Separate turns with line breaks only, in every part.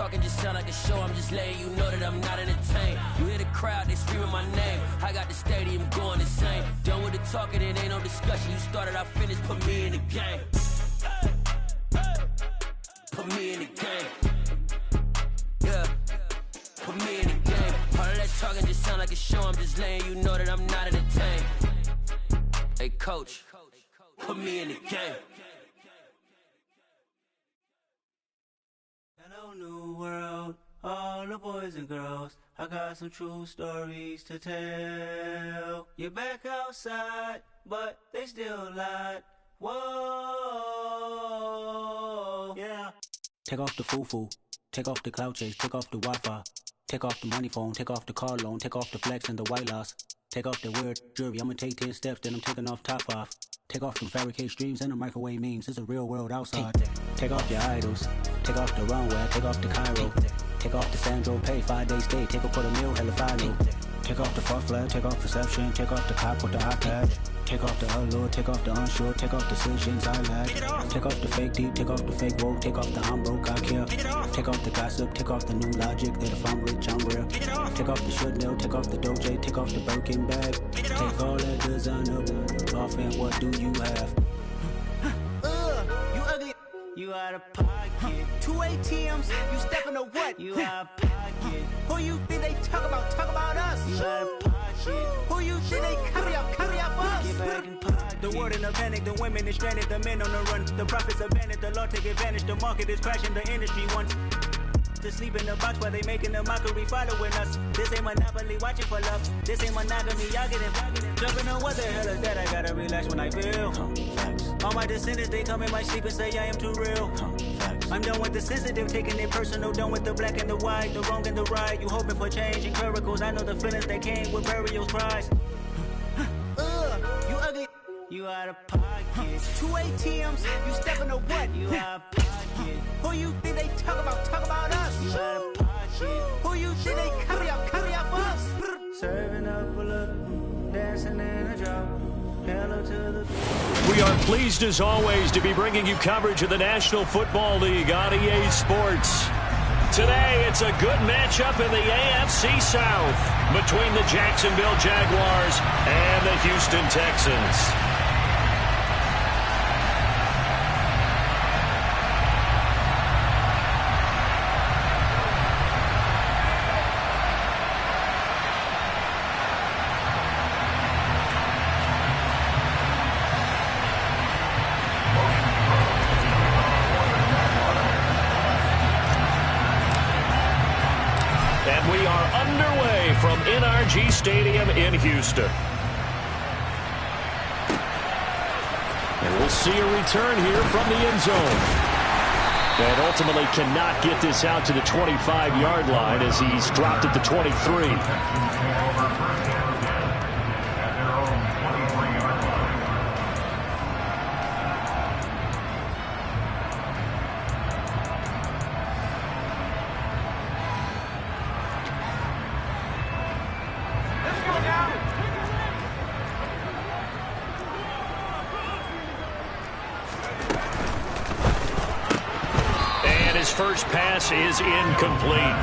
talking just sound like a show. I'm just letting you know that I'm not entertained. You hear the crowd, they screaming my name. I got the stadium going insane. Done with the talking, it ain't no discussion. You started, I finished, put me in the game. Put me in the game. Yeah. Put me in the game. All of that talking just sound like a show. I'm just letting you know that I'm not entertained. Hey, coach, put me in the game.
Hello, new world, all the boys and girls. I got some true stories to tell. You're back outside, but they still lied. Whoa, yeah. Take off the foo-foo, take off the cloud chase, take off the Wi-Fi, take off the money phone, take off the car loan, take off the flex and the white loss. Take off the weird jewelry, I'ma take 10 steps, then I'm taking off top off. Take off them fabricated streams and the microwave memes, it's a real world outside. Take off your idols, take off the runway, take off the Cairo. Take off the Sandro pay, 5-day stay, take a quarter meal, hella final. Take off the far flag, take off perception, take off the cop with the iPad. Take off the allure, take off the unsure, take off decisions I lack. Take off the fake deep, take off the fake woke, take off the I'm broke, I care. Take off the gossip, take off the new logic that if I'm rich, I'm real. Take off the should know, take off the Doge, take off the Birkin bag. Take all that designer off and what do you have? You ugly. You out of pocket. 2 ATMs, you stepping to what? You out of pocket. Who you think they talk about? Talk about us. You out of pocket. Who you think they carry up for us? Get back in pocket. The world in a panic, the women is stranded, the men on the run. The profits abandoned, the law take advantage. The market is crashing, the industry wants to sleep in the box while they making a mockery following us. This ain't monopoly, watching for love. This ain't monogamy, y'all get it. Jumping on what the hell is that? I gotta relax when I feel. All my descendants, they come in my sleep and say I am too real. I'm done with the sensitive, taking it personal. Done with the black and the white, the wrong and the right. You hoping for change and miracles. I know the feelings that came with burial cries. You ugly. You out of pocket. 2 ATMs, you stepping to what? You out of pocket. Who you think they talk about? Talk about us. You out of pocket. Who you think they carry up for us? Serving up a look, dancing in a drop. Hello to the.
We are pleased as always to be bringing you coverage of the National Football League on EA Sports. Today, it's a good matchup in the AFC South between the Jacksonville Jaguars and the Houston Texans. We are underway from NRG Stadium in Houston. And we'll see a return here from the end zone. And ultimately cannot get this out to the 25-yard line as he's dropped at the 23. First pass is incomplete.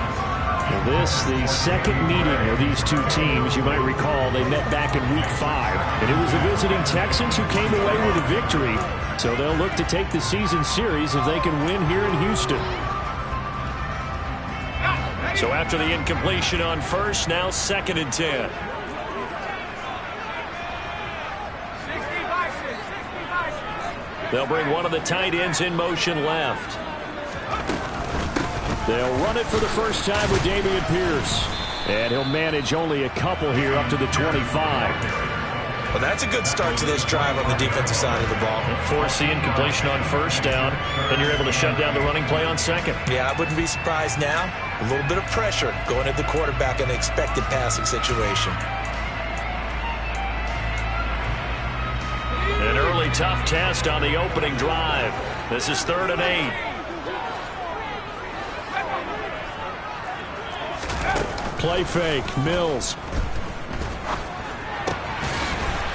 This, the second meeting of these two teams. You might recall they met back in Week 5, and it was the visiting Texans who came away with a victory. So they'll look to take the season series if they can win here in Houston. So after the incompletion on first, now 2nd and 10. They'll bring one of the tight ends in motion left. They'll run it for the first time with Dameon Pierce. And he'll manage only a couple here up to the 25.
Well, that's a good start to this drive on the defensive side of the ball.
Force the incompletion on first down, and you're able to shut down the running play on second.
Yeah, I wouldn't be surprised now. A little bit of pressure going at the quarterback in an expected passing situation.
An early tough test on the opening drive. This is 3rd and 8. Play fake, Mills.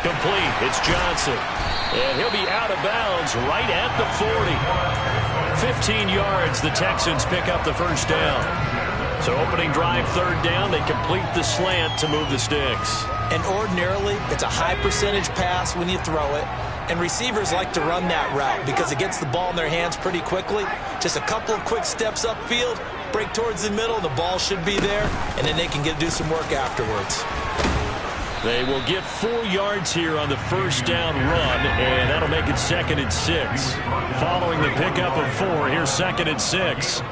Complete, it's Johnson. And he'll be out of bounds right at the 40. 15 yards, the Texans pick up the first down. So opening drive, third down, they complete the slant to move the sticks.
And ordinarily, it's a high percentage pass when you throw it. And receivers like to run that route because it gets the ball in their hands pretty quickly. Just a couple of quick steps upfield, break towards the middle, the ball should be there, and then they can do some work afterwards.
They will get 4 yards here on the first down run, and that'll make it 2nd and 6. Following the pickup of 4, here's 2nd and 6.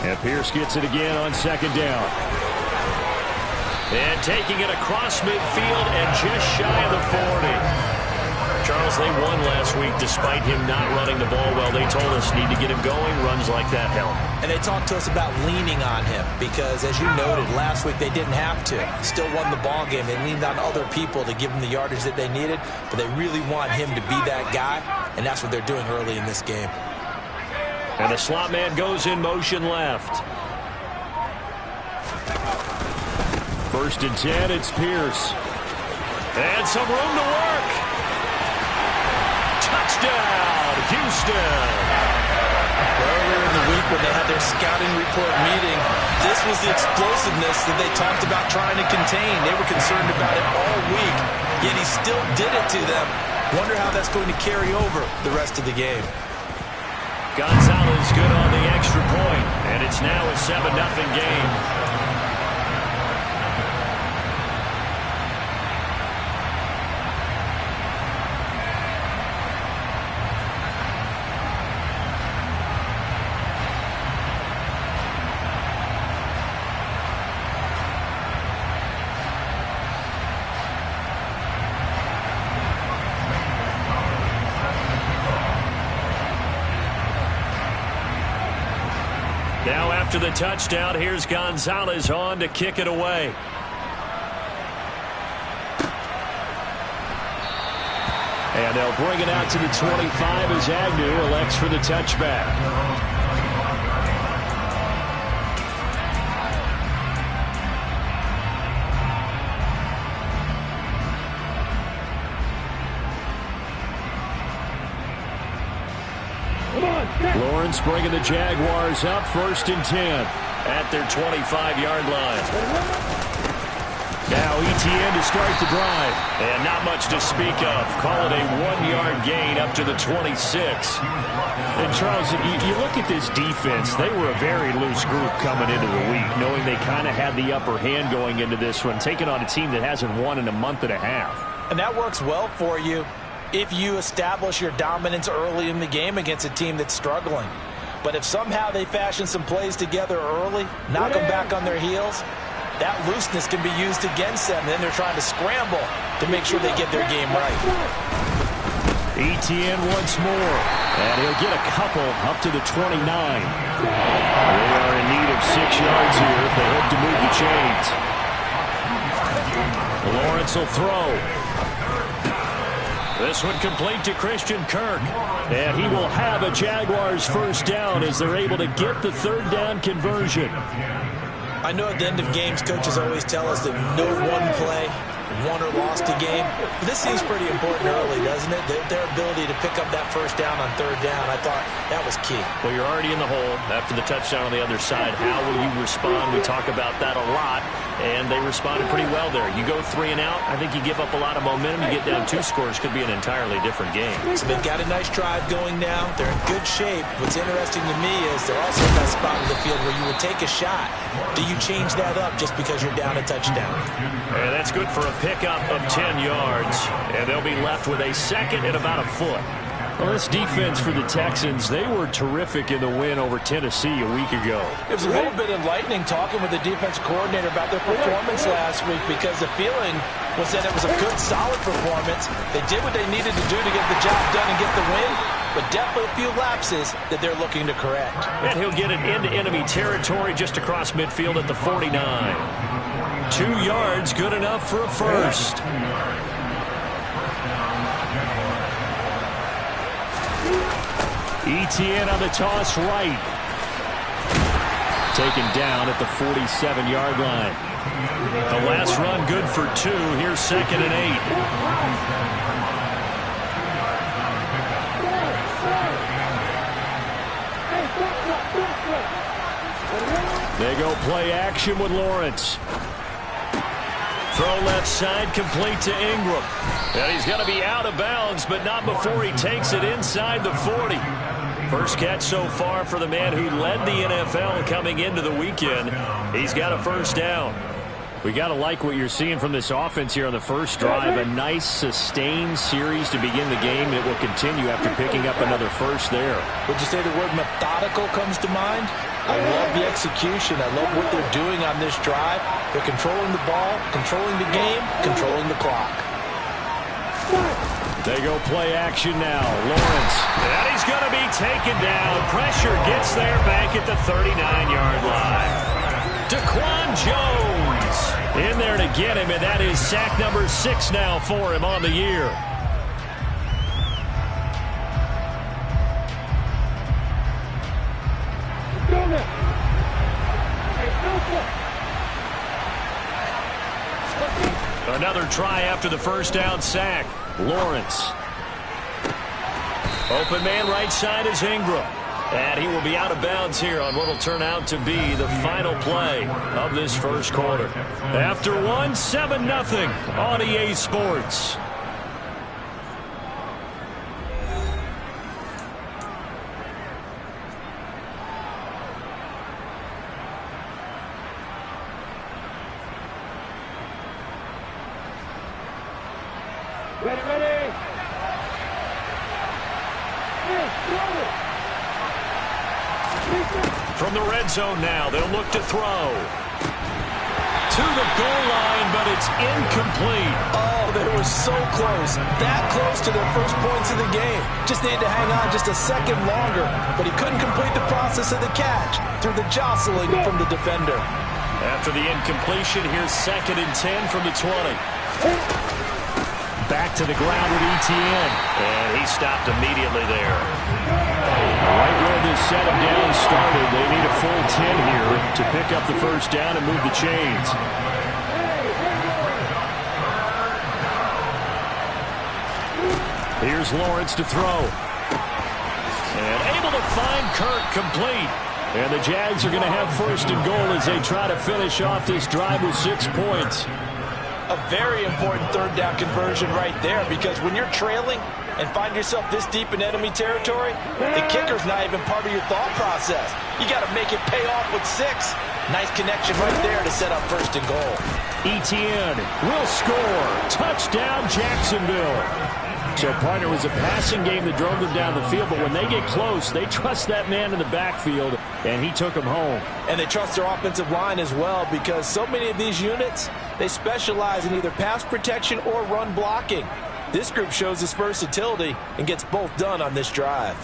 And Pierce gets it again on 2nd down. And taking it across midfield and just shy of the 40. Charles, they won last week despite him not running the ball well. They told us need to get him going. Runs like that help.
And they talked to us about leaning on him because, as you noted, last week they didn't have to. Still won the ball game. They leaned on other people to give them the yardage that they needed, but they really want him to be that guy, and that's what they're doing early in this game.
And the slot man goes in motion left. 1st and 10, it's Pierce. And some room to work. Touchdown, Houston.
Earlier in the week when they had their scouting report meeting, this was the explosiveness that they talked about trying to contain. They were concerned about it all week, yet he still did it to them. Wonder how that's going to carry over the rest of the game.
Gonzalez good on the extra point, and it's now a 7-0 game. Now after the touchdown, here's Gonzalez on to kick it away. And they'll bring it out to the 25 as Agnew elects for the touchback. Lawrence bringing the Jaguars up 1st and 10 at their 25-yard line. Now Etienne to start the drive. And not much to speak of. Call it a 1-yard gain up to the 26. And Charles, you look at this defense, they were a very loose group coming into the week, knowing they kind of had the upper hand going into this one, taking on a team that hasn't won in a month and a half.
And that works well for you if you establish your dominance early in the game against a team that's struggling. But if somehow they fashion some plays together early, knock them back on their heels, that looseness can be used against them. Then they're trying to scramble to make sure they get their game right.
Etienne once more, and he'll get a couple up to the 29. They are in need of 6 yards here if they hope to move the chains. Lawrence will throw. This one complete to Christian Kirk. And he will have a Jaguars first down as they're able to get the 3rd down conversion.
I know at the end of games, coaches always tell us that no one play won or lost a game. But this seems pretty important early, doesn't it? Their ability to pick up that first down on 3rd down, I thought that was key.
Well, you're already in the hole after the touchdown on the other side. How will you respond? We talk about that a lot, and they responded pretty well there. You go 3 and out, I think you give up a lot of momentum. You get down 2 scores, could be an entirely different game.
So they've got a nice drive going now. They're in good shape. What's interesting to me is they're also in that spot of the field where you would take a shot. Do you change that up just because you're down a touchdown?
And that's good for a pickup of 10 yards. And they'll be left with a 2nd and about a foot. Well, this defense for the Texans, they were terrific in the win over Tennessee a week ago.
It was a little bit enlightening talking with the defense coordinator about their performance last week because the feeling was that it was a good, solid performance. They did what they needed to do to get the job done and get the win, but definitely a few lapses that they're looking to correct.
And he'll get it into enemy territory just across midfield at the 49. 2 yards, good enough for a first. Etienne on the toss right. Taken down at the 47-yard line. The last run good for 2. Here's 2nd and 8. They go play action with Lawrence. Throw left side, complete to Ingram. And he's going to be out of bounds, but not before he takes it inside the 40. First catch so far for the man who led the NFL coming into the weekend. He's got a first down. We got to like what you're seeing from this offense here on the first drive. A nice, sustained series to begin the game. It will continue after picking up another first there.
Would you say the word methodical comes to mind? I love the execution. I love what they're doing on this drive. They're controlling the ball, controlling the game, controlling the clock.
They go play action now. Lawrence. And he's going to be taken down. Pressure gets there back at the 39-yard line. Daquan Jones in there to get him, and that is sack number 6 now for him on the year. Another try after the first down sack. Lawrence. Open man right side is Ingram. And he will be out of bounds here on what will turn out to be the final play of this first quarter. After one, 7-0 on EA Sports.
Ready.
From the red zone now, they'll look to throw. To the goal line, but it's incomplete.
Oh, they were so close. That close to their first points of the game. Just needed to hang on just a second longer, but he couldn't complete the process of the catch through the jostling from the defender.
After the incompletion, here's 2nd and 10 from the 20. Back to the ground with Etienne. And he stopped immediately there. Right where this setup down started, they need a full 10 here to pick up the first down and move the chains. Here's Lawrence to throw. And able to find Kirk complete. And the Jags are going to have 1st and goal as they try to finish off this drive with 6 points.
A very important 3rd down conversion right there, because when you're trailing and find yourself this deep in enemy territory, the kicker's not even part of your thought process. You got to make it pay off with 6. Nice connection right there to set up 1st and goal.
Etienne will score. Touchdown, Jacksonville. So, partner, it was a passing game that drove them down the field, but when they get close, they trust that man in the backfield, and he took him home.
And they trust their offensive line as well, because so many of these units, they specialize in either pass protection or run blocking. This group shows its versatility and gets both done on this drive.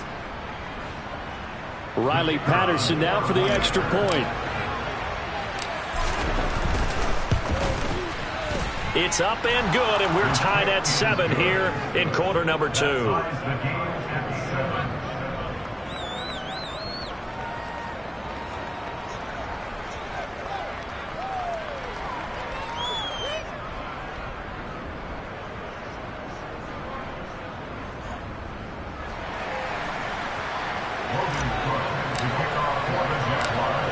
Riley Patterson now for the extra point. It's up and good, and we're tied at 7 here in quarter number 2.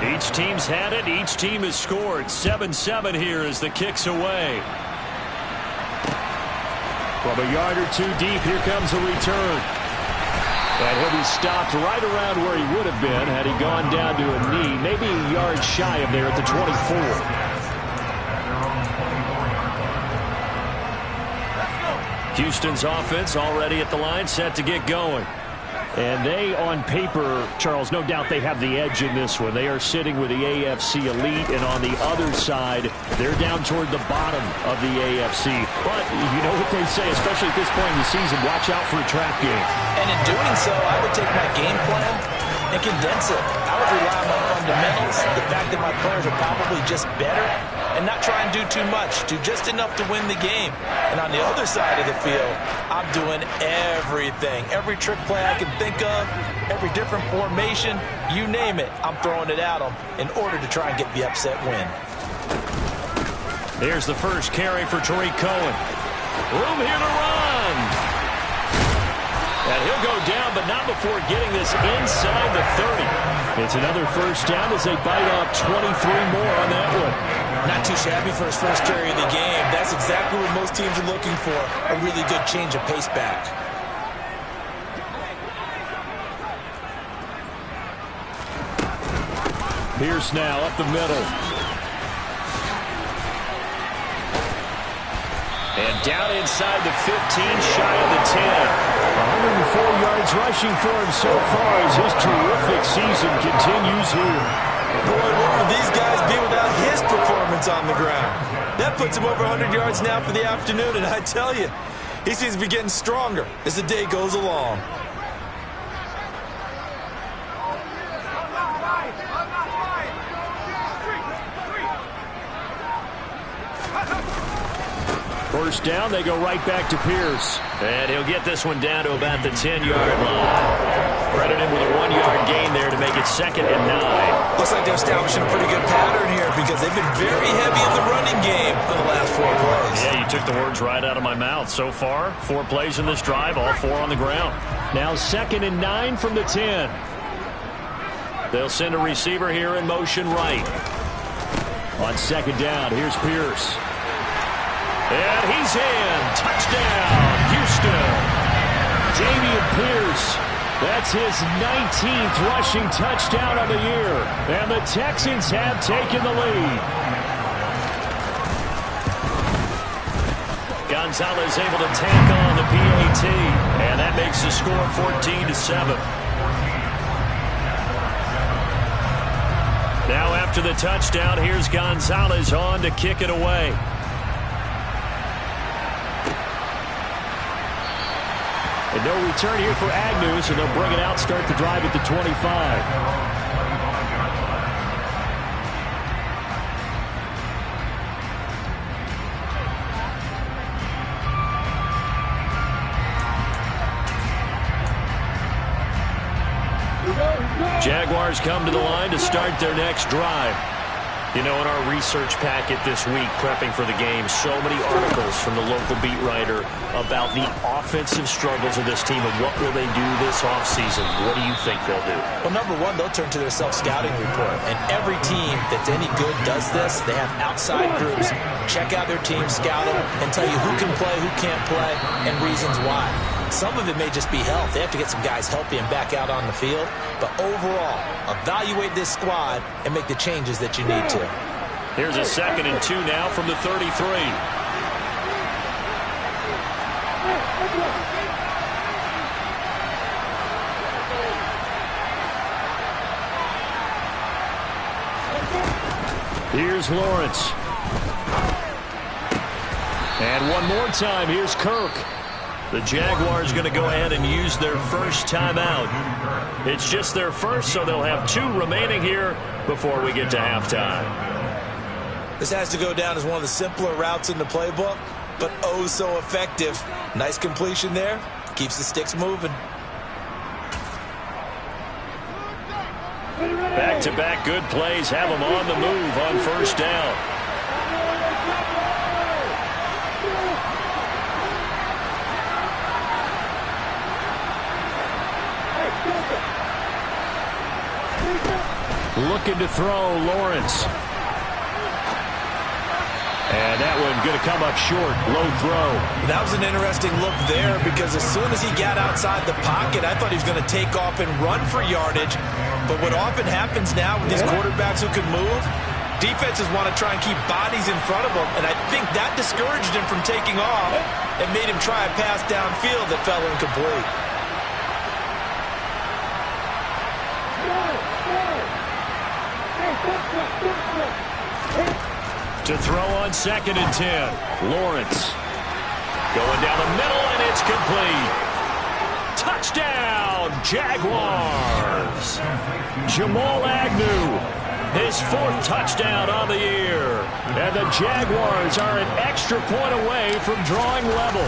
Each team's had it. Each team has scored. 7-7 here as the kick's away. From a yard or 2 deep, here comes a return. And he'll be stopped right around where he would have been had he gone down to a knee, maybe a yard shy of there at the 24. Houston's offense already at the line, set to get going. And they, on paper, Charles, no doubt they have the edge in this one. They are sitting with the AFC elite, and on the other side, they're down toward the bottom of the AFC. But you know what they say, especially at this point in the season, watch out for a trap game.
And in doing so, I would take my game plan and condense it. I would rely on my fundamentals, the fact that my players are probably just better, and not try and do too much, do just enough to win the game. And on the other side of the field, I'm doing everything. Every trick play I can think of, every different formation, you name it, I'm throwing it at them in order to try and get the upset win.
Here's the first carry for Tariq Cohen. Room here to run. And he'll go down, but not before getting this inside the 30. It's another first down as they bite off 23 more on that one.
Not too shabby for his first carry of the game. That's exactly what most teams are looking for, a really good change of pace back.
Pierce now up the middle. And down inside the 15, shy of the 10. 104 yards rushing for him so far as his terrific season continues here.
Boy, what would these guys be without his performance on the ground? That puts him over 100 yards now for the afternoon, and I tell you, he seems to be getting stronger as the day goes along.
First down, they go right back to Pierce. And he'll get this one down to about the 10-yard line. Credit him with a 1-yard gain there to make it 2nd and 9.
Looks like they're establishing a pretty good pattern here because they've been very heavy in the running game for the last 4 plays.
Yeah, you took the words right out of my mouth. So far, 4 plays in this drive, all 4 on the ground. Now 2nd and 9 from the 10. They'll send a receiver here in motion right. On 2nd down, here's Pierce. And he's in. Touchdown, Houston. Dameon Pierce. That's his 19th rushing touchdown of the year. And the Texans have taken the lead. Gonzalez able to tack on the PAT. And that makes the score 14-7. Now after the touchdown, here's Gonzalez on to kick it away. And no return here for Agnew, so they'll bring it out, start the drive at the 25. Jaguars come to the line to start their next drive. You know, in our research packet this week, prepping for the game, so many articles from the local beat writer about the offensive struggles of this team and what will they do this offseason. What do you think they'll do?
Well, number one, they'll turn to their self-scouting report. And every team that's any good does this. They have outside groups, check out their team, scout them, and tell you who can play, who can't play, and reasons why. Some of it may just be health. They have to get some guys healthy and back out on the field. But overall, evaluate this squad and make the changes that you need to.
Here's a 2nd and 2 now from the 33. Here's Lawrence. And one more time, here's Kirk. The Jaguars going to go ahead and use their first timeout. It's just their first, so they'll have 2 remaining here before we get to halftime.
This has to go down as one of the simpler routes in the playbook, but oh so effective. Nice completion there. Keeps the sticks moving.
Back-to-back good plays have them on the move on first down. Looking to throw, Lawrence. And that one going to come up short. Low throw.
That was an interesting look there because as soon as he got outside the pocket, I thought he was going to take off and run for yardage. But what often happens now with these quarterbacks who can move, defenses want to try and keep bodies in front of them. And I think that discouraged him from taking off and made him try a pass downfield that fell incomplete.
To throw on 2nd and 10. Lawrence going down the middle, and it's complete. Touchdown, Jaguars. Jamal Agnew, his 4th touchdown on the year. And the Jaguars are an extra point away from drawing level.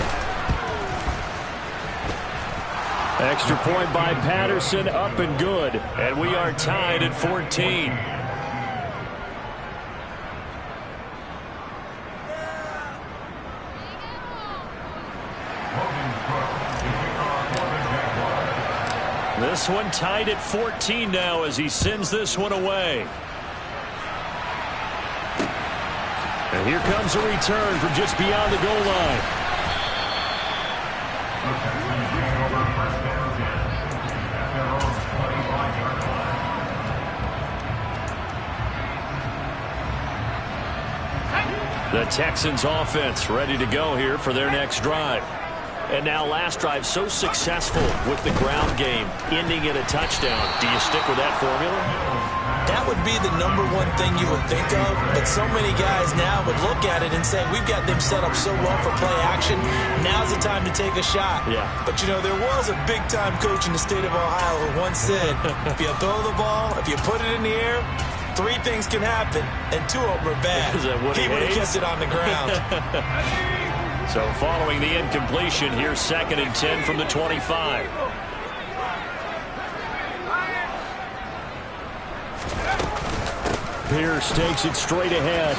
Extra point by Patterson, up and good. And we are tied at 14. This one tied at 14 now as he sends this one away. And here comes a return from just beyond the goal line. The Texans offense ready to go here for their next drive. And now last drive so successful with the ground game, ending in a touchdown. Do you stick with that formula?
That would be the number one thing you would think of, but so many guys now would look at it and say, we've got them set up so well for play action, now's the time to take a shot. Yeah. But, you know, there was a big-time coach in the state of Ohio who once said, if you throw the ball, if you put it in the air, 3 things can happen, and 2 of them are bad. He would have kept it on the ground.
So following the incompletion, here's 2nd and 10 from the 25. Pierce takes it straight ahead.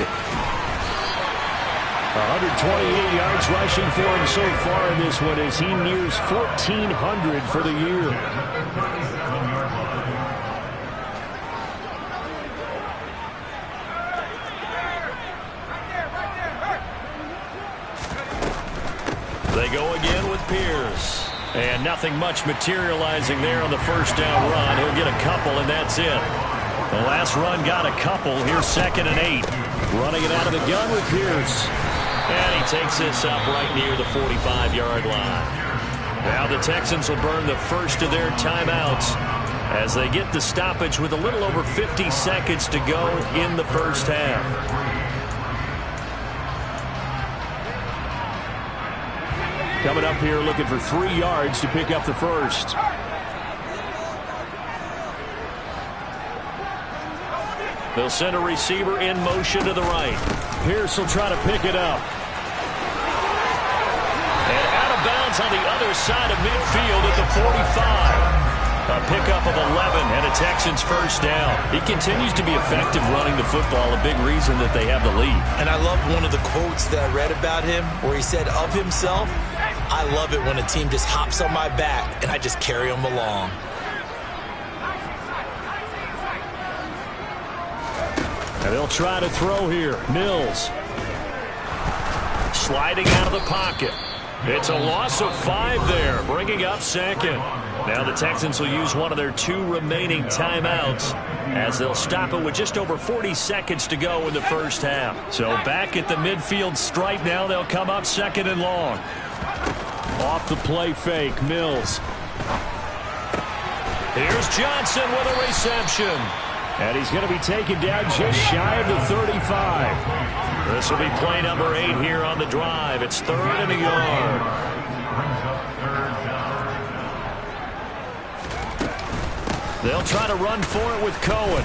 128 yards rushing for him so far in this one as he nears 1,400 for the year. They go again with Pierce. And nothing much materializing there on the first down run. He'll get a couple, and that's it. The last run got a couple. Here's 2nd and 8. Running it out of the gun with Pierce. And he takes this up right near the 45-yard line. Now the Texans will burn the first of their timeouts as they get the stoppage with a little over 50 seconds to go in the first half. Coming up here looking for 3 yards to pick up the first. They'll send a receiver in motion to the right. Pierce will try to pick it up. And out of bounds on the other side of midfield at the 45. A pickup of 11 and a Texans first down. He continues to be effective running the football, a big reason that they have the lead.
And I love one of the quotes that I read about him where he said of himself, I love it when a team just hops on my back and I just carry them along.
And they'll try to throw here. Mills. Sliding out of the pocket. It's a loss of 5 there, bringing up 2nd. Now the Texans will use one of their 2 remaining timeouts as they'll stop it with just over 40 seconds to go in the first half. So back at the midfield stripe now, they'll come up 2nd and long. Off the play fake, Mills. Here's Johnson with a reception. And he's going to be taken down just shy of the 35. This will be play number 8 here on the drive. It's 3rd and a yard. They'll try to run for it with Cohen.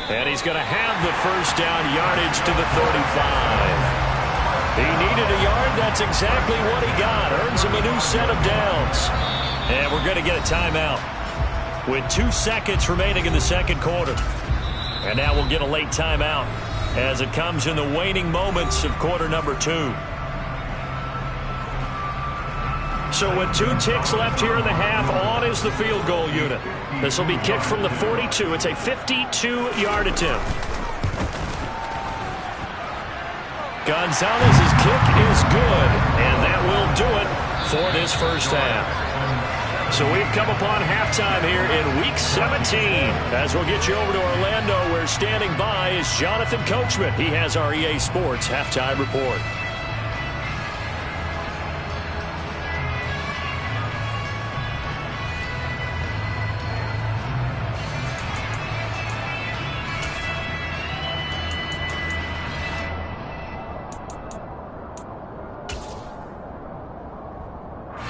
And he's going to have the first down yardage to the 35. He needed a yard. That's exactly what he got. Earns him a new set of downs. And we're going to get a timeout with 2 seconds remaining in the second quarter. And now we'll get a late timeout as it comes in the waning moments of quarter number 2. So with 2 ticks left here in the half, on is the field goal unit. This will be kicked from the 42. It's a 52-yard attempt. Gonzalez's kick is good, and that will do it for this first half. So we've come upon halftime here in Week 17. As we'll get you over to Orlando, where standing by is Jonathan Coachman. He has our EA Sports Halftime Report.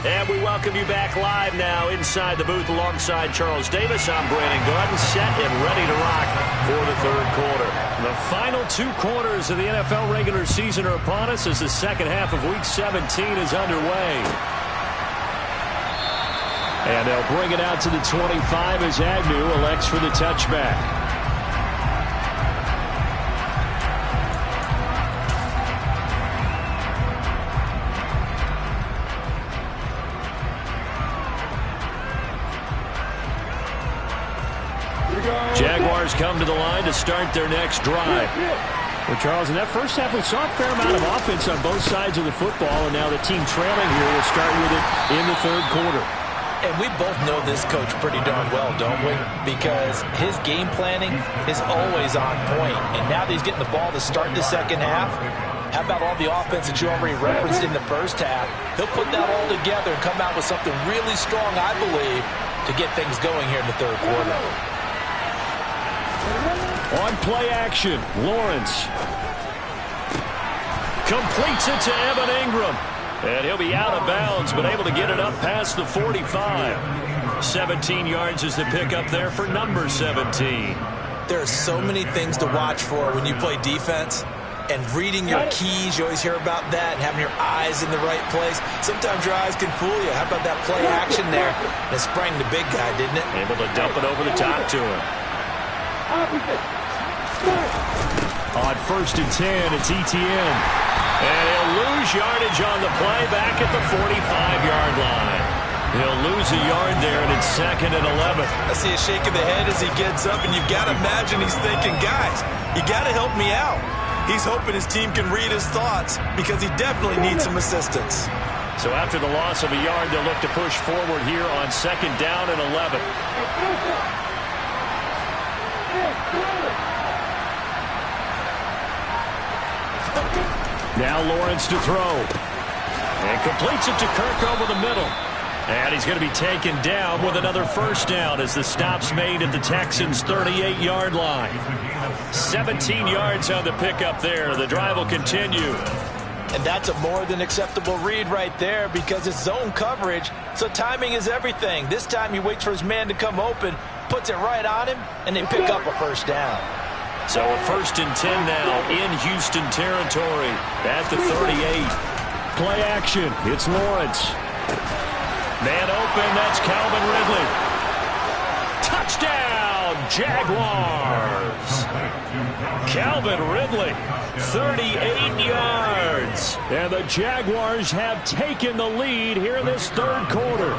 And we welcome you back live now inside the booth alongside Charles Davis. I'm Brandon Gordon, set and ready to rock for the third quarter. The final 2 quarters of the NFL regular season are upon us as the second half of Week 17 is underway. And they'll bring it out to the 25 as Agnew elects for the touchback. Jaguars come to the line to start their next drive. Well, Charles, in that first half, we saw a fair amount of offense on both sides of the football, and now the team trailing here will start with it in the third quarter.
And we both know this coach pretty darn well, don't we? Because his game planning is always on point. And now that he's getting the ball to start the second half, how about all the offense that you already referenced in the first half? He'll put that all together and come out with something really strong, I believe, to get things going here in the third quarter.
On play action, Lawrence completes it to Evan Ingram. And he'll be out of bounds, but able to get it up past the 45. 17 yards is the pickup there for number 17.
There are so many things to watch for when you play defense. And reading your keys, you always hear about that, and having your eyes in the right place. Sometimes your eyes can fool you. How about that play action there? And it sprang the big guy, didn't it?
Able to dump it over the top to him. On 1st and 10, it's Etienne. And he'll lose yardage on the play back at the 45-yard line. He'll lose a yard there, and it's 2nd and 11.
I see a shake of the head as he gets up, and you've got to imagine he's thinking, guys, you got to help me out. He's hoping his team can read his thoughts because he definitely needs some assistance.
So after the loss of a yard, they'll look to push forward here on 2nd down and 11. Now Lawrence to throw. And completes it to Kirk over the middle. And he's going to be taken down with another first down as the stop's made at the Texans' 38-yard line. 17 yards on the pickup there. The drive will continue.
And that's a more than acceptable read right there because it's zone coverage, so timing is everything. This time he waits for his man to come open, puts it right on him, and they pick up a first down.
So a 1st and 10 now in Houston territory at the 38. Play action. It's Lawrence. Man open. That's Calvin Ridley. Touchdown, Jaguars. Calvin Ridley, 38 yards. And the Jaguars have taken the lead here in this third quarter.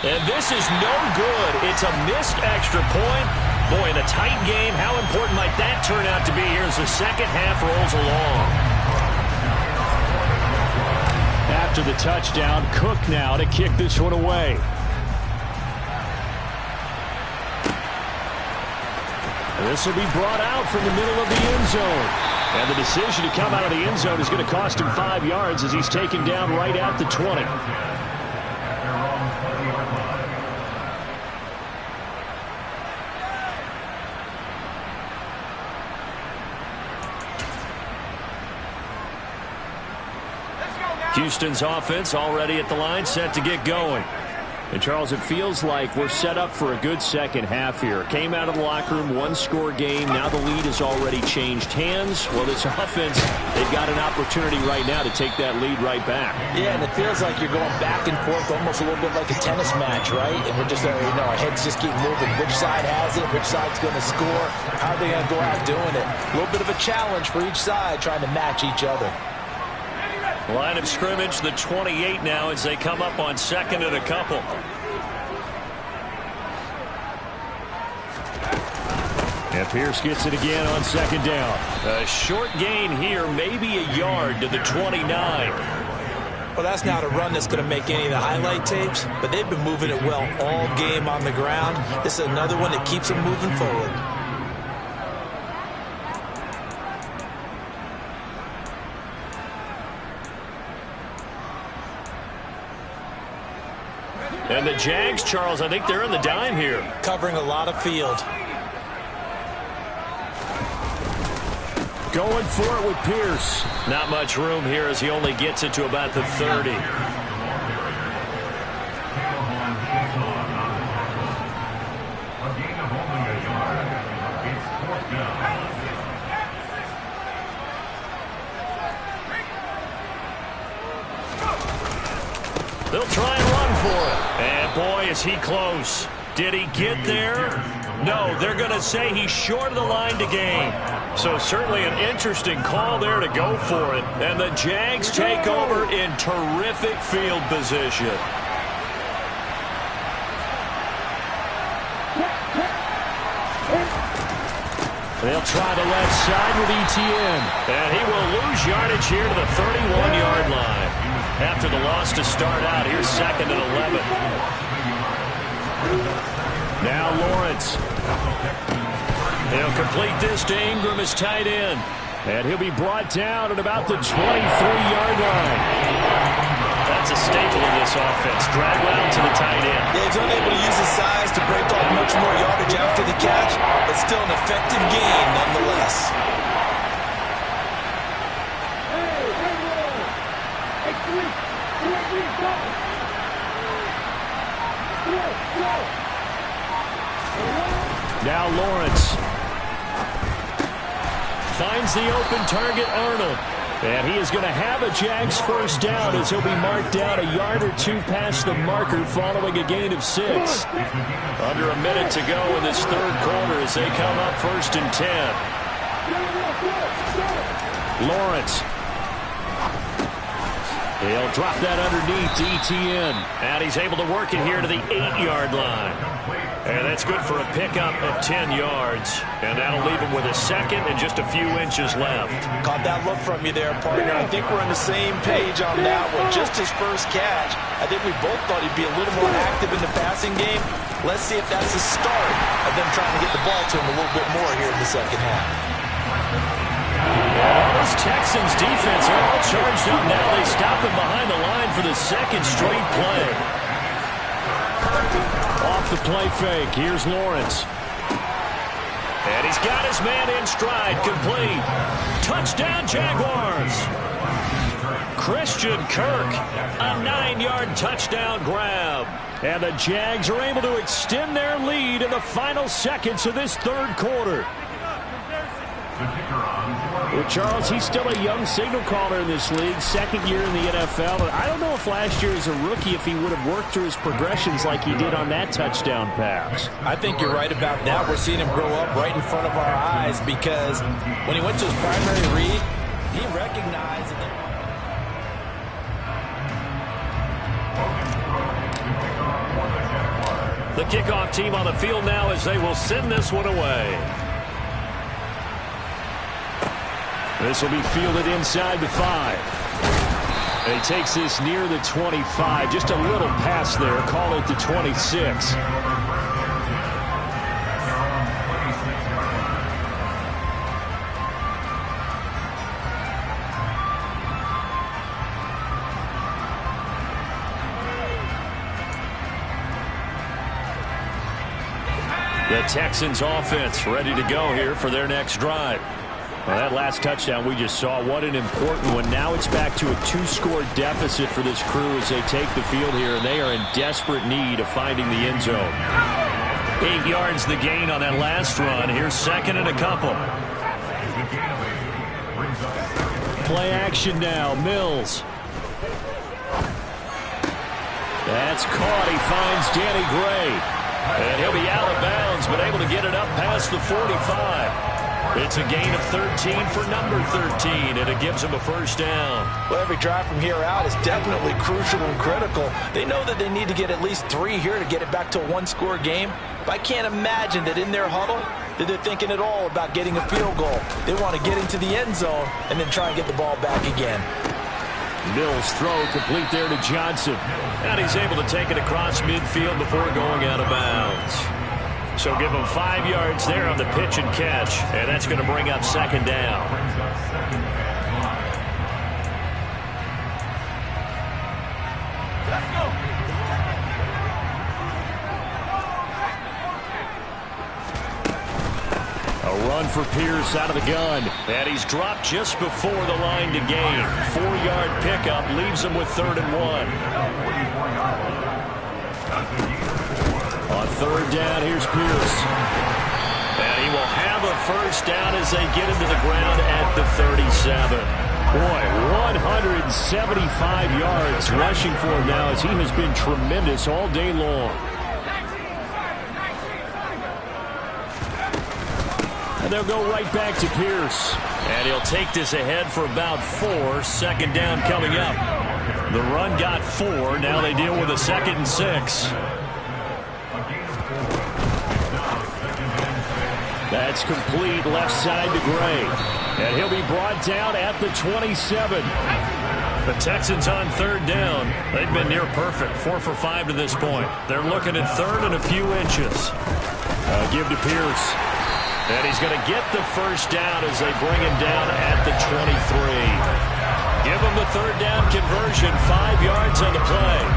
And this is no good. It's a missed extra point. Boy, in a tight game, how important might that turn out to be here as the second half rolls along? After the touchdown, Cook now to kick this one away. This will be brought out from the middle of the end zone. And the decision to come out of the end zone is going to cost him 5 yards as he's taken down right at the 20. Houston's offense already at the line, set to get going. And, Charles, it feels like we're set up for a good second half here. Came out of the locker room, one-score game. Now the lead has already changed hands. Well, this offense, they've got an opportunity right now to take that lead right back.
Yeah, and it feels like you're going back and forth almost a little bit like a tennis match, right? And we're just, our heads just keep moving. Which side has it? Which side's going to score? How are they going to go out doing it? A little bit of a challenge for each side trying to match each other.
Line of scrimmage, the 28 now as they come up on 2nd and a couple. And Pierce gets it again on 2nd down. A short gain here, maybe a yard to the 29.
Well, that's not a run that's going to make any of the highlight tapes, but they've been moving it well all game on the ground. This is another one that keeps them moving forward.
And the Jags, Charles, I think they're in the dime here.
Covering a lot of field.
Going for it with Pierce. Not much room here as he only gets it to about the 30. They'll try and run for it. And boy, is he close. Did he get there? No, they're going to say he's short of the line to gain. So certainly an interesting call there to go for it. And the Jags take over in terrific field position. They'll try the left side with ETN. And he will lose yardage here to the 31-yard line. After the loss to start out, here's 2nd and 11. Now Lawrence. He'll complete this to Ingram as tight end. And he'll be brought down at about the 23-yard line. That's a staple of this offense. Drag round to the tight end.
Yeah, he's unable to use his size to break off much more yardage after the catch, but still an effective gain nonetheless.
Now Lawrence finds the open target, Arnold. And he is going to have a Jags first down as he'll be marked down a yard or two past the marker following a gain of 6. Under a minute to go in this third quarter as they come up 1st and 10. Lawrence. He'll drop that underneath to ETN. And he's able to work it here to the 8-yard line. And that's good for a pickup of 10 yards. And that'll leave him with a second and just a few inches left.
Caught that look from you there, partner. I think we're on the same page on that one. Just his first catch. I think we both thought he'd be a little more active in the passing game. Let's see if that's the start of them trying to get the ball to him a little bit more here in the second half.
And this Texans defense are all charged up now. They stop him behind the line for the second straight play. Off the play fake. Here's Lawrence. And he's got his man in stride. Complete. Touchdown, Jaguars. Christian Kirk. A 9-yard touchdown grab. And the Jags are able to extend their lead in the final seconds of this third quarter. Well, Charles, he's still a young signal caller in this league, 2nd year in the NFL. And I don't know if last year as a rookie, if he would have worked through his progressions like he did on that touchdown pass.
I think you're right about that. We're seeing him grow up right in front of our eyes because when he went to his primary read, he recognized that.
The kickoff team on the field now as they will send this one away. This will be fielded inside the 5. And he takes this near the 25. Just a little pass there. Call it the 26. The Texans offense ready to go here for their next drive. Well, that last touchdown we just saw, what an important one. Now it's back to a 2-score deficit for this crew as they take the field here, and they are in desperate need of finding the end zone. 8 yards the gain on that last run. Here's 2nd and a couple. Play action now. Mills. That's caught. He finds Danny Gray. And he'll be out of bounds, but able to get it up past the 45. It's a gain of 13 for number 13, and it gives them a first down.
Well, every drive from here out is definitely crucial and critical. They know that they need to get at least 3 here to get it back to a 1-score game. But I can't imagine that in their huddle that they're thinking at all about getting a field goal. They want to get into the end zone and then try and get the ball back again.
Mills throw complete there to Johnson. And he's able to take it across midfield before going out of bounds. So give him 5 yards there on the pitch and catch. And that's going to bring up 2nd down.
Let's go.
A run for Pierce out of the gun. And he's dropped just before the line to gain. 4-yard pickup leaves him with 3rd and 1. On 3rd down, here's Pierce. And he will have a first down as they get into the ground at the 37. Boy, 175 yards rushing for him now as he has been tremendous all day long. And they'll go right back to Pierce. And he'll take this ahead for about 4. Second down coming up. The run got 4. Now they deal with a 2nd and 6. That's complete left side to Gray. And he'll be brought down at the 27. The Texans on 3rd down. They've been near perfect. 4 for 5 to this point. They're looking at 3rd and a few inches. Give to Pierce. And he's going to get the first down as they bring him down at the 23. Give him the 3rd down conversion. 5 yards on the play.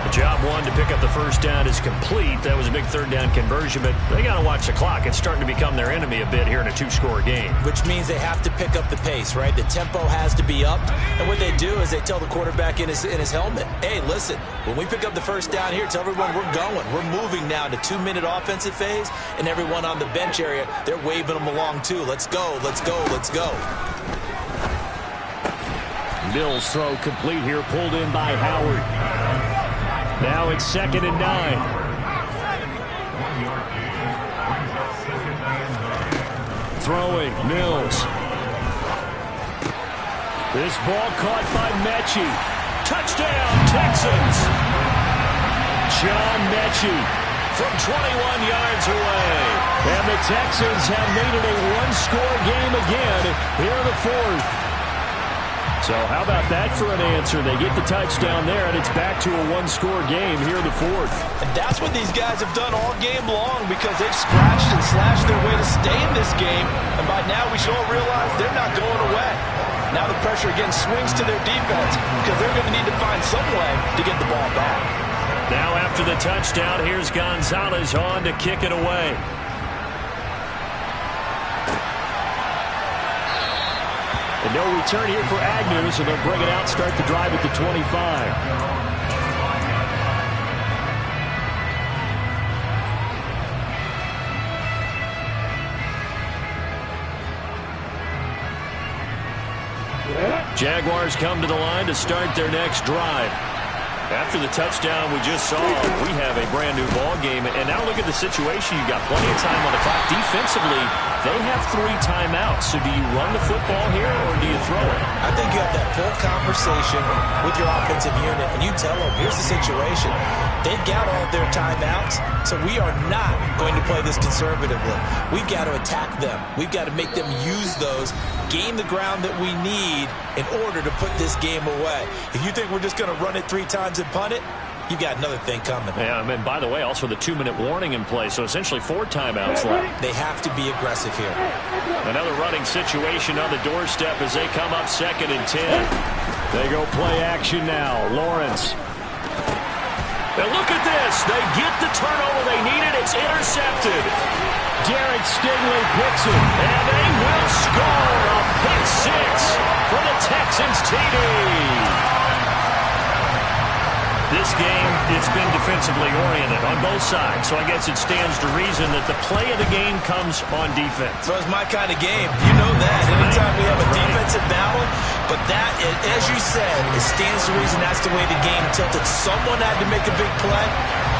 The job one to pick up the first down is complete. That was a big 3rd down conversion, but they got to watch the clock. It's starting to become their enemy a bit here in a 2-score game.
Which means they have to pick up the pace, right? The tempo has to be up. And what they do is they tell the quarterback in his helmet, hey, listen, when we pick up the first down here, tell everyone we're going. We're moving now to 2-minute offensive phase, and everyone on the bench area, they're waving them along too. Let's go, let's go, let's go.
Mills throw complete here, pulled in by Howard. Now it's 2nd and 9. Throwing, Mills. This ball caught by Mechie. Touchdown, Texans! John Mechie from 21 yards away. And the Texans have made it a 1-score game again here in the 4th. So how about that for an answer? They get the touchdown there, and it's back to a 1-score game here in the 4th.
And that's what these guys have done all game long because they've scratched and slashed their way to stay in this game. And by now we should all realize they're not going away. Now the pressure again swings to their defense because they're going to need to find some way to get the ball back.
Now after the touchdown, here's Gonzalez on to kick it away. And no return here for Agnew, so they'll bring it out, start the drive at the 25. Jaguars come to the line to start their next drive. After the touchdown we just saw, we have a brand-new ball game. And now look at the situation. You've got plenty of time on the clock. Defensively, they have 3 timeouts. So do you run the football here or do you throw it?
I think you have that full conversation with your offensive unit, and you tell them, here's the situation. They've got all of their timeouts, so we are not going to play this conservatively. We've got to attack them. We've got to make them use those, gain the ground that we need in order to put this game away. If you think we're just going to run it 3 times and punt it, you got another thing coming.
Yeah, and by the way, also the 2-minute warning in play, so essentially 4 timeouts left.
They have to be aggressive here.
Another running situation on the doorstep as they come up 2nd and 10. They go play action now. Lawrence. And look at this. They get the turnover they needed. It's intercepted. Derek Stingley picks it, and they will score a pick 6 for the Texans TD. This game, it's been defensively oriented on both sides, so I guess it stands to reason that the play of the game comes on defense.
So it's my kind of game. You know that. Anytime we have a defensive battle, but that, as you said, it stands to reason that's the way the game tilted. Someone had to make a big play,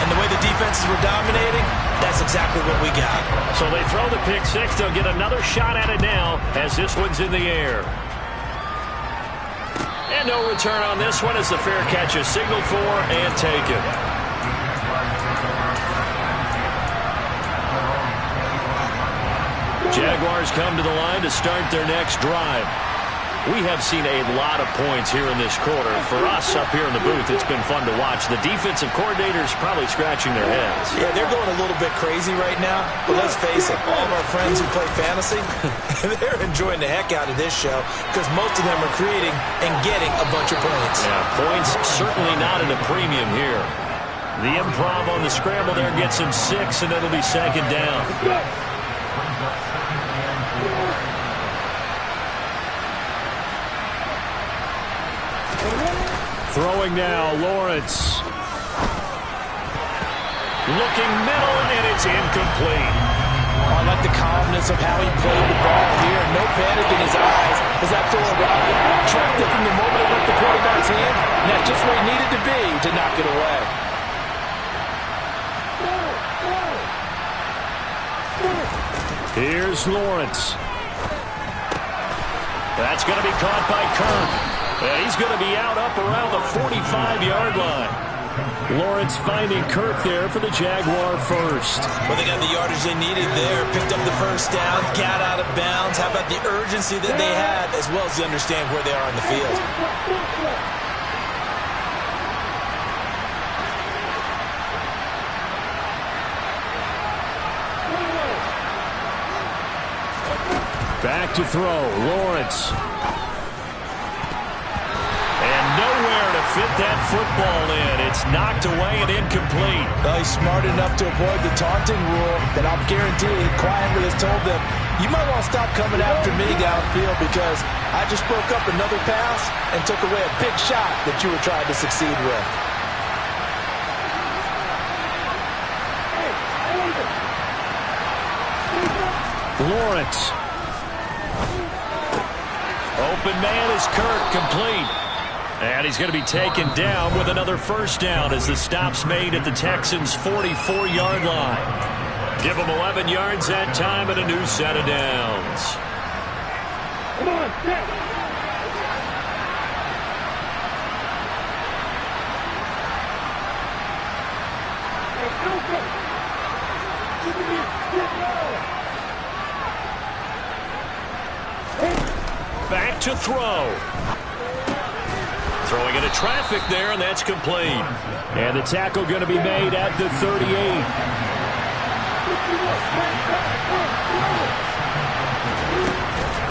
and the way the defenses were dominating, that's exactly what we got.
So they throw the pick 6. They'll get another shot at it now as this one's in the air. And no return on this one as the fair catch is signaled for and taken. Jaguars come to the line to start their next drive. We have seen a lot of points here in this quarter. For us up here in the booth, it's been fun to watch. The defensive coordinators probably scratching their heads.
Yeah, they're going a little bit crazy right now. But let's face it, all of our friends who play fantasy, they're enjoying the heck out of this show because most of them are creating and getting a bunch of points.
Yeah, points certainly not at a premium here. The improv on the scramble there gets him 6, and it'll be 2nd down. Throwing now, Lawrence. Looking middle, and it's incomplete.
I like the calmness of how he played the ball here. No panic in his eyes as that throw arrived. Tracked it from the moment it left the quarterback's hand, and that's just where he needed to be to knock it away.
Here's Lawrence. That's going to be caught by Kirk. And he's going to be out up around the 45-yard line. Lawrence finding Kirk there for the Jaguar first.
Well, they got the yardage they needed there. Picked up the first down, got out of bounds. How about the urgency that they had, as well as the understand where they are on the field.
Back to throw, Lawrence. And nowhere to fit that football in. It's knocked away and incomplete.
Well, he's smart enough to avoid the taunting rule that I'll guarantee he quietly has told them, you might want to stop coming after me downfield because I just broke up another pass and took away a big shot that you were trying to succeed with.
Lawrence. Open man is Kirk, complete. And he's going to be taken down with another first down as the stop's made at the Texans' 44-yard line. Give them 11 yards that time and a new set of downs.
Come on, set.
Back to throw. Throwing into traffic there, and that's complete. And the tackle going to be made at the 38.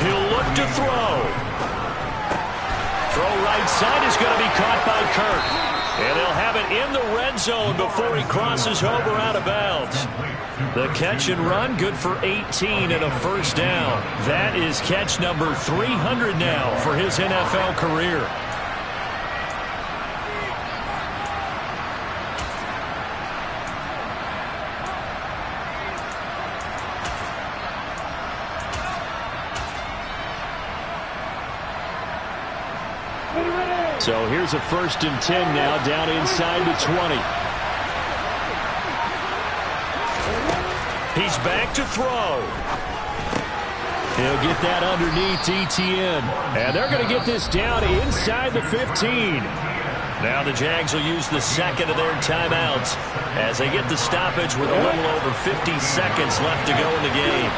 He'll look to throw. Throw right side is going to be caught by Kirk. And they'll have it in the red zone before he crosses over out of bounds. The catch and run, good for 18 and a first down. That is catch number 300 now for his NFL career. So here's a 1st and 10 now, down inside the 20. He's back to throw. He'll get that underneath ETN. And they're going to get this down inside the 15. Now the Jags will use the second of their timeouts as they get the stoppage with a little over 50 seconds left to go in the game.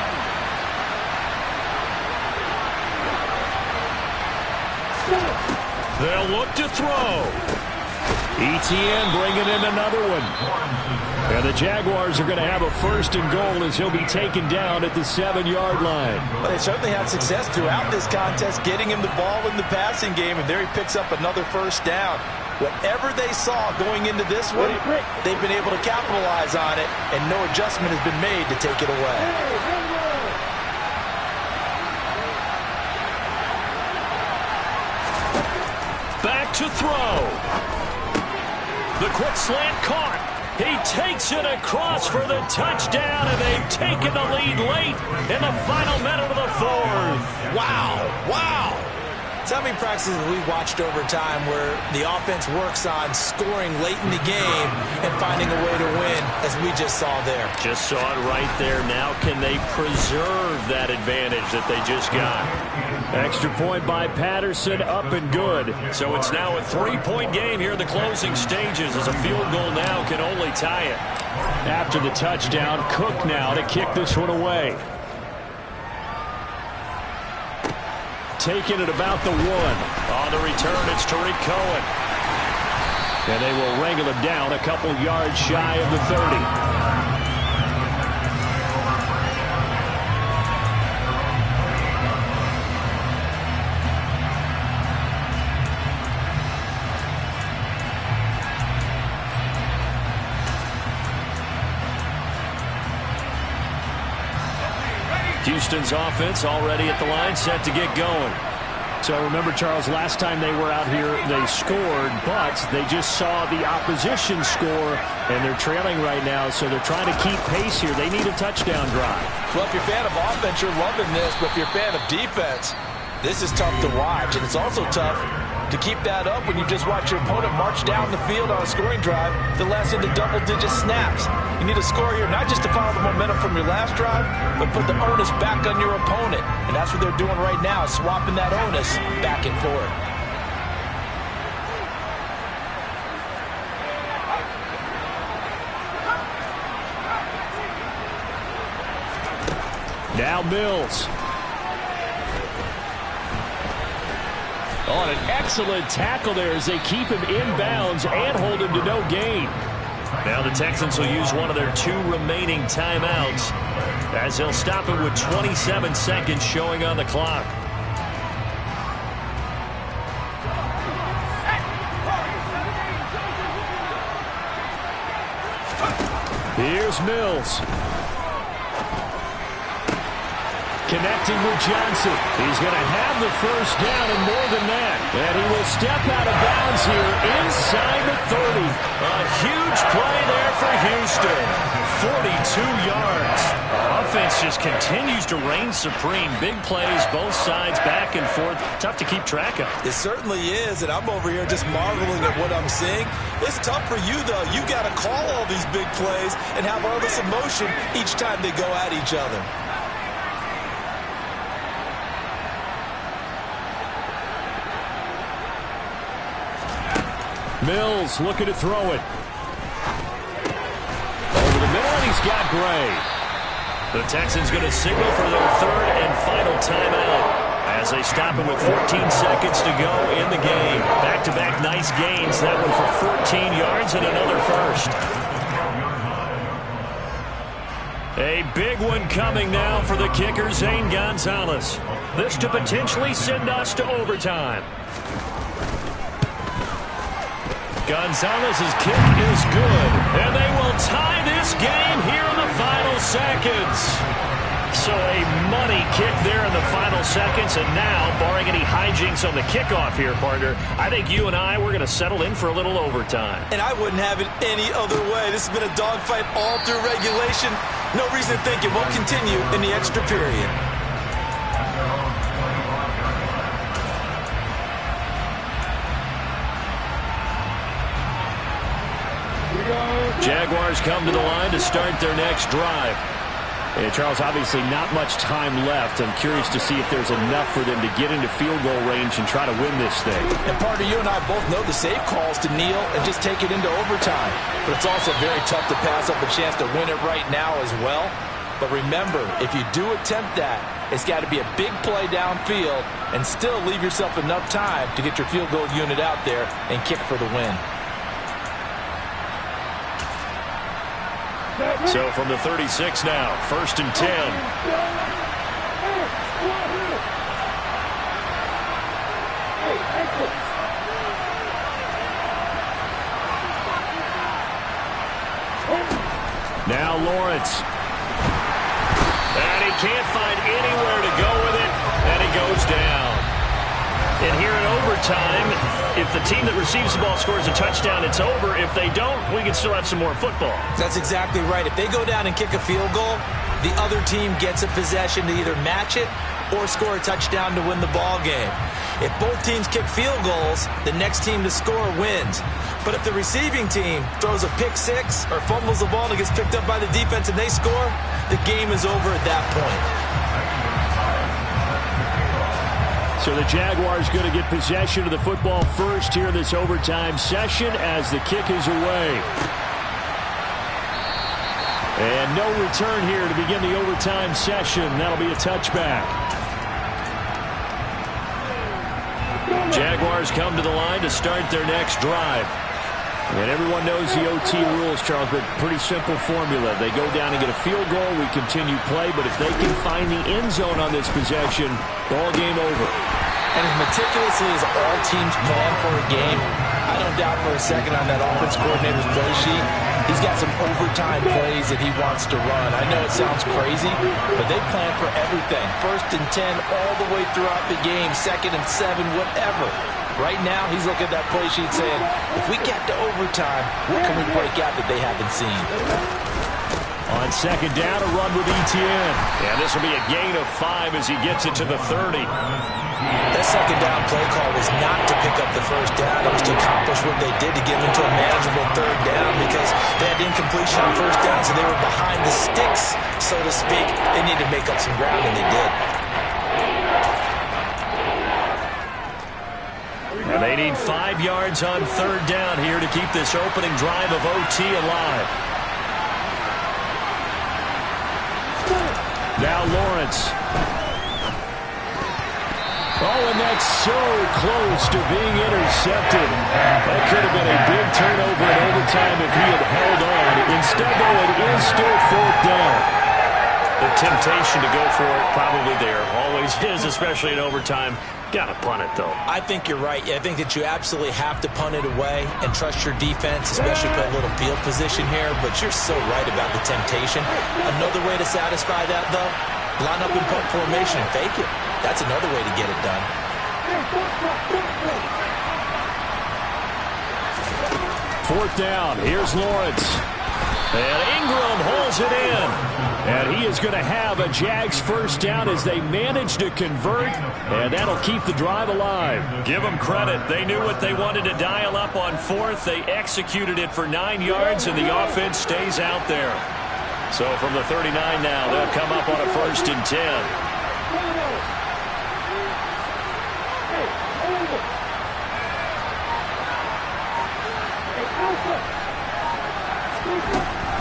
They'll look to throw. ETN bringing in another one. And the Jaguars are going to have a 1st and goal as he'll be taken down at the 7-yard line.
Well, they certainly had success throughout this contest, getting him the ball in the passing game, and there he picks up another first down. Whatever they saw going into this one, they've been able to capitalize on it, and no adjustment has been made to take it away.
Back to throw. The quick slant caught. He takes it across for the touchdown, and they've taken the lead late in the final minute of the 4th.
Wow. Wow. So how many practices have we watched over time where the offense works on scoring late in the game and finding a way to win, as we just saw there?
Just saw it right there. Now can they preserve that advantage that they just got? Extra point by Patterson, up and good. So it's now a 3-point game here in the closing stages as a field goal now can only tie it. After the touchdown, Cook now to kick this one away. Taking it about the 1. On the return, it's Tariq Cohen. And they will wrangle him down a couple yards shy of the 30. Houston's offense already at the line, set to get going. So remember, Charles, last time they were out here, they scored, but they just saw the opposition score, and they're trailing right now, so they're trying to keep pace here. They need a touchdown drive.
Well, if you're a fan of offense, you're loving this, but if you're a fan of defense, this is tough to watch, and it's also tough To keep that up when you just watch your opponent march down the field on a scoring drive that lasts into double-digit snaps. You need a score here not just to follow the momentum from your last drive, but put the onus back on your opponent. And that's what they're doing right now, swapping that onus back and forth.
Now Mills. On an excellent tackle there as they keep him inbounds and hold him to no gain. Now the Texans will use one of their 2 remaining timeouts as they'll stop it with 27 seconds showing on the clock. Here's Mills. Connecting with Johnson. He's going to have the first down and more than that. And he will step out of bounds here inside the 30. A huge play there for Houston. 42 yards. Offense just continues to reign supreme. Big plays, both sides, back and forth. Tough to keep track of.
It certainly is, and I'm over here just marveling at what I'm seeing. It's tough for you, though. You got to call all these big plays and have all this emotion each time they go at each other.
Mills looking to throw it. Over the middle, and he's got Gray. The Texans going to signal for their 3rd and final timeout as they stop it with 14 seconds to go in the game. Back-to-back nice gains. That one for 14 yards and another first. A big one coming now for the kicker, Zane Gonzalez. This to potentially send us to overtime. Gonzalez's kick is good, and they will tie this game here in the final seconds. So a money kick there in the final seconds, and now, barring any hijinks on the kickoff here, partner, I think you and we're going to settle in for a little overtime.
And I wouldn't have it any other way. This has been a dogfight all through regulation. No reason to think it won't continue in the extra period.
Jaguars come to the line to start their next drive. And Charles, obviously not much time left. I'm curious to see if there's enough for them to get into field goal range and try to win this thing.
And partner, you and I both know the safe calls to kneel and just take it into overtime. But it's also very tough to pass up a chance to win it right now as well. But remember, if you do attempt that, it's got to be a big play downfield and still leave yourself enough time to get your field goal unit out there and kick for the win.
So from the 36 now, 1st and 10. Now Lawrence. And he can't find anywhere to go with it, and he goes down. And here in overtime, if the team that receives the ball scores a touchdown, it's over. If they don't, we can still have some more football.
That's exactly right. If they go down and kick a field goal, the other team gets a possession to either match it or score a touchdown to win the ball game. If both teams kick field goals, the next team to score wins. But if the receiving team throws a pick six or fumbles the ball and it gets picked up by the defense and they score, the game is over at that point.
So the Jaguars going to get possession of the football first here in this overtime session as the kick is away. And no return here to begin the overtime session. That'll be a touchback. Jaguars come to the line to start their next drive. And everyone knows the OT rules, Charles, but pretty simple formula. They go down and get a field goal, we continue play, but if they can find the end zone on this possession, ball game over.
And as meticulously as all teams plan for a game, I don't doubt for a second on that offense coordinator's play sheet, he's got some overtime plays that he wants to run. I know it sounds crazy, but they plan for everything. 1st and 10 all the way throughout the game, 2nd and 7, whatever. Right now, he's looking at that play sheet saying, if we get to overtime, what can we break out that they haven't seen?
On second down, a run with Etienne. And this will be a gain of 5 as he gets it to the 30.
That second down play call was not to pick up the first down. It was to accomplish what they did to get into a manageable third down because they had incompletion on first down, so they were behind the sticks, so to speak. They needed to make up some ground, and they did.
And they need 5 yards on third down here to keep this opening drive of OT alive. Now Lawrence. Oh, and that's so close to being intercepted. That could have been a big turnover in overtime if he had held on. Instead, though, it is still fourth down.
The temptation to go for it probably there. Always is, especially in overtime. Got to punt it, though.
I think you're right. I think that you absolutely have to punt it away and trust your defense, especially put a little field position here. But you're so right about the temptation. Another way to satisfy that, though, line up in punt formation and fake it. That's another way to get it done.
Fourth down. Here's Lawrence. And Ingram holds it in. And he is going to have a Jags first down as they manage to convert. And that'll keep the drive alive.
Give them credit. They knew what they wanted to dial up on fourth. They executed it for 9 yards, and the offense stays out there. So from the 39 now, they'll come up on a 1st and 10.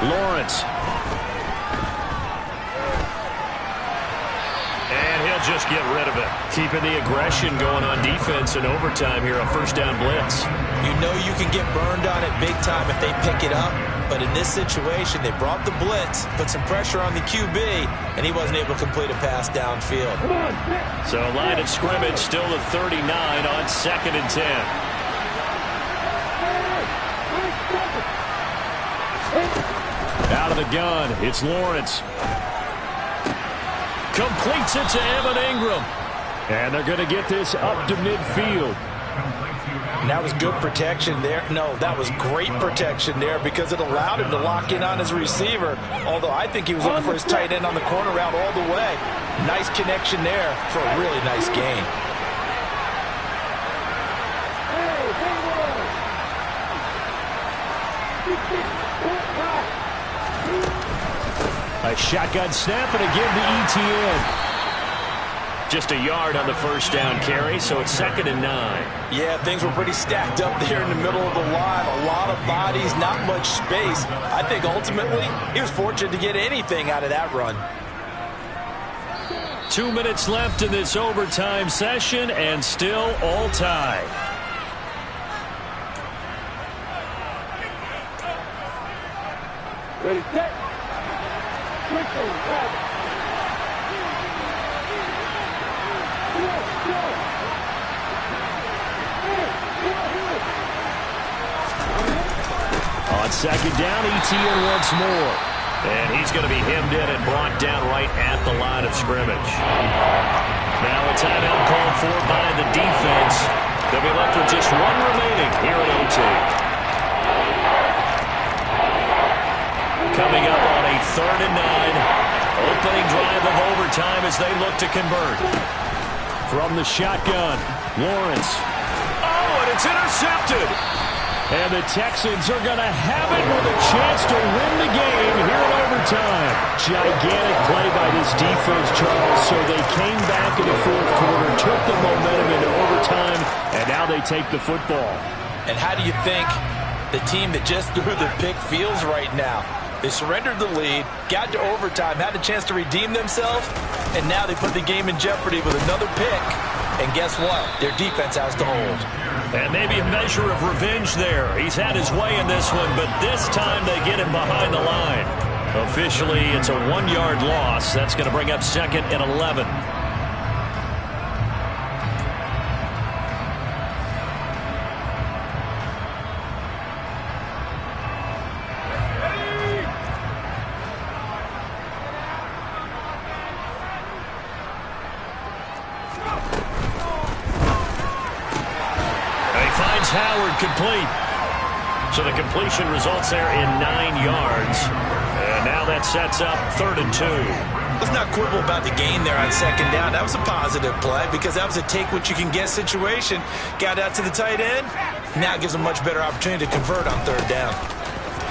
Lawrence.
And he'll just get rid of it.
Keeping the aggression going on defense in overtime here, a first down blitz.
You know you can get burned on it big time if they pick it up. But in this situation, they brought the blitz, put some pressure on the QB, and he wasn't able to complete a pass downfield.
So line of scrimmage still the 39 on 2nd and 10.
Out of the gun, it's Lawrence. Completes it to Evan Ingram. And they're going to get this up to midfield.
And that was good protection there. No, that was great protection there because it allowed him to lock in on his receiver. Although I think he was looking for his tight end on the corner route all the way. Nice connection there for a really nice gain.
A shotgun snap and again to Etienne.
Just a yard on the first down carry, so it's 2nd and 9.
Yeah, things were pretty stacked up there in the middle of the line. A lot of bodies, not much space. I think ultimately he was fortunate to get anything out of that run.
2 minutes left in this overtime session and still all tied.
Ready, set. Quickly, grab.
On second down, Etienne once more.
And he's going to be hemmed in and brought down right at the line of scrimmage. Now a timeout called for by the defense. They'll be left with just one remaining here at OT. Coming up on a 3rd and 9. Opening drive of overtime as they look to convert.
From the shotgun, Lawrence.
Oh, and it's intercepted.
And the Texans are going to have it with a chance to win the game here in overtime. Gigantic play by this defense, Charles. So they came back in the fourth quarter, took the momentum into overtime, and now they take the football.
And how do you think the team that just threw the pick feels right now? They surrendered the lead, got to overtime, had a chance to redeem themselves, and now they put the game in jeopardy with another pick. And guess what? Their defense has to hold.
And maybe a measure of revenge there. He's had his way in this one, but this time they get him behind the line. Officially, it's a 1-yard loss. That's going to bring up 2nd and 11. Howard complete. So the completion results there in 9 yards. And Now that sets up 3rd and 2.
Let's not quibble about the gain there on 2nd down. That was a positive play because that was a take-what-you-can-get situation. Got out to the tight end. Now gives a much better opportunity to convert on 3rd down.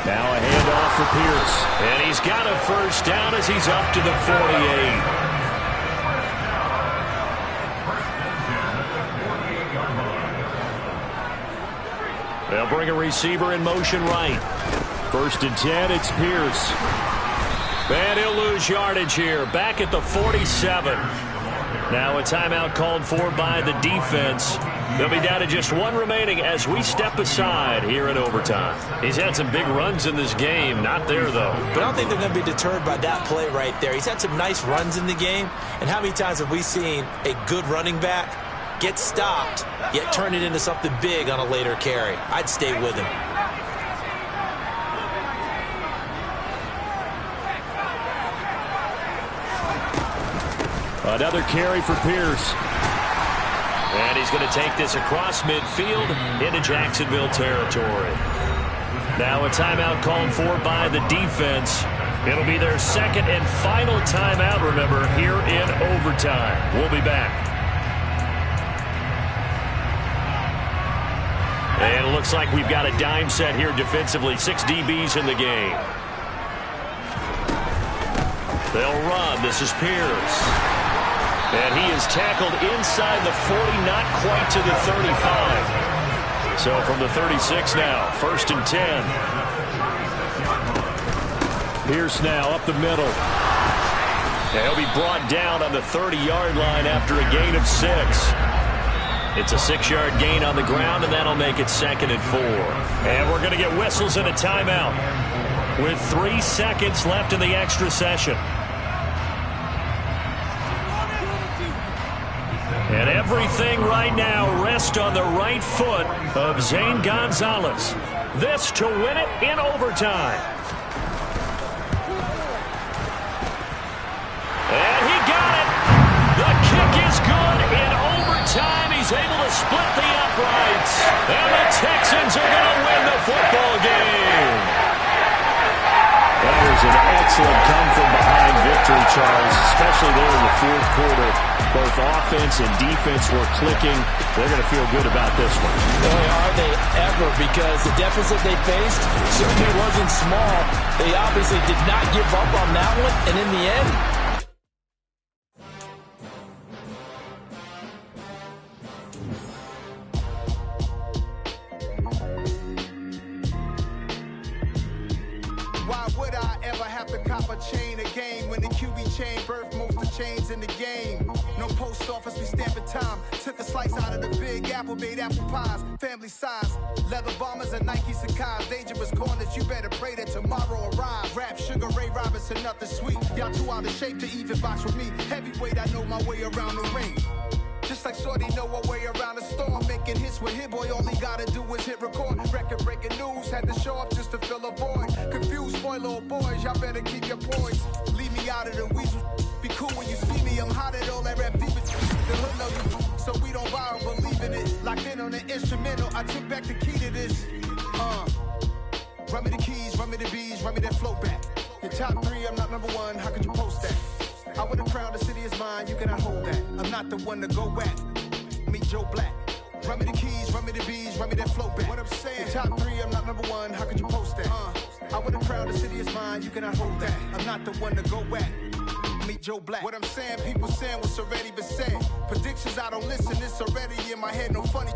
Now a handoff for Pierce. And he's got a 1st down as he's up to the 48. They'll bring a receiver in motion right. 1st and 10, it's Pierce. And he'll lose yardage here, back at the 47. Now a timeout called for by the defense. They'll be down to just 1 remaining as we step aside here in overtime. He's had some big runs in this game. Not there, though.
But I don't think they're going to be deterred by that play right there. He's had some nice runs in the game. And how many times have we seen a good running back get stopped, yet turn it into something big on a later carry? I'd stay with him.
Another carry for Pierce. And he's going to take this across midfield into Jacksonville territory. Now a timeout called for by the defense. It'll be their 2nd and final timeout, remember, here in overtime. We'll be back. And it looks like we've got a dime set here defensively. 6 DBs in the game. They'll run. This is Pierce. And he is tackled inside the 40, not quite to the 35. So from the 36 now, 1st and 10. Pierce now up the middle. And he'll be brought down on the 30-yard line after a gain of 6. It's a 6-yard gain on the ground, and that'll make it 2nd and 4. And we're going to get whistles and a timeout with 3 seconds left in the extra session. And everything right now rests on the right foot of Zane Gonzalez. This to win it in overtime. And he got it. The kick is good in overtime. He's able to split the uprights. And the Texans are going to win the football game. That was an excellent come-from-behind victory, Charles, especially there in the 4th quarter. Both offense and defense were clicking. They're going to feel good about this one.
Boy, are they ever, because the deficit they faced certainly wasn't small. They obviously did not give up on that one, and in the end,
Why would I ever have to cop a chain again when the QB chain birthed most of chains in the game? No post office, we stamping time. Took a slice out of the big apple, made apple pies, family size. Leather bombers and Nike Sacai's. Dangerous corners, you better pray that tomorrow arrives. Rap, Sugar Ray Robinson, nothing sweet. Y'all too out of shape to even box with me. Heavyweight, I know my way around the ring. Just like Shorty know her way around the storm. Making hits with Hit Boy, all he gotta do is hit record. Record-breaking news, had to show up just to fill a void. Confused, spoiled little boys, y'all better keep your poise. Leave me out of the weasel. Be cool when you see me, I'm hot at all that rap deep. The hood know you, so we don't borrow, believe in it. Locked in on the instrumental, I took back the key to this. Run me the keys, run me the bees, run me that flow back. Your top 3, I'm not number 1, how could you post that? I would have crowned the city is mine, you cannot hold that. I'm not the one to go back. Meet Joe Black. Run me the keys, run me the bees, run me that flow back. What I'm saying, top 3, I'm not number 1, how could you post that? I would have crowned the city is mine, you cannot hold that. I'm not the one to go back. Meet Joe Black. What I'm saying, people saying what's already been said. Predictions, I don't listen, it's already in my head, no funny.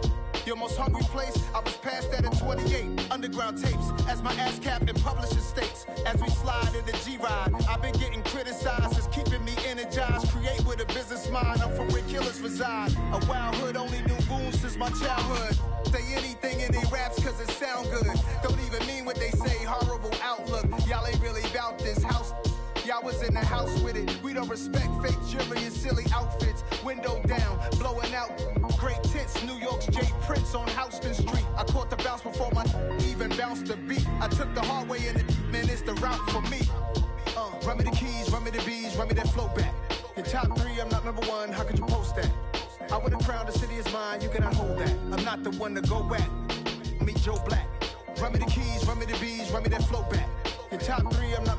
Your most hungry place, I was past that at 28. Underground tapes, as my ass cap in publishing states. As we slide in the G-Ride, I've been getting criticized, it's keeping me energized. Create with a business mind, I'm from where killers reside. A wild hood, only knew goons since my childhood. Say anything in they raps cause it sound good. Don't even mean what they say, horrible outlook. Y'all ain't really about this house. Y'all was in the house with it. We don't respect fake jewelry and silly outfits. Window down, blowing out great tits. New York's J. Prince on Houston Street. I caught the bounce before my even bounced the beat. I took the hard way in it, man, it's the route for me. Run me the keys, run me the bees, run me that flow back. Your top 3, I'm not number 1, how could you post that? I would have crowned the city is mine, you cannot hold that. I'm not the one to go back. Meet Joe Black. Run me the keys, run me the bees, run me that flow back. Your top 3, I'm not number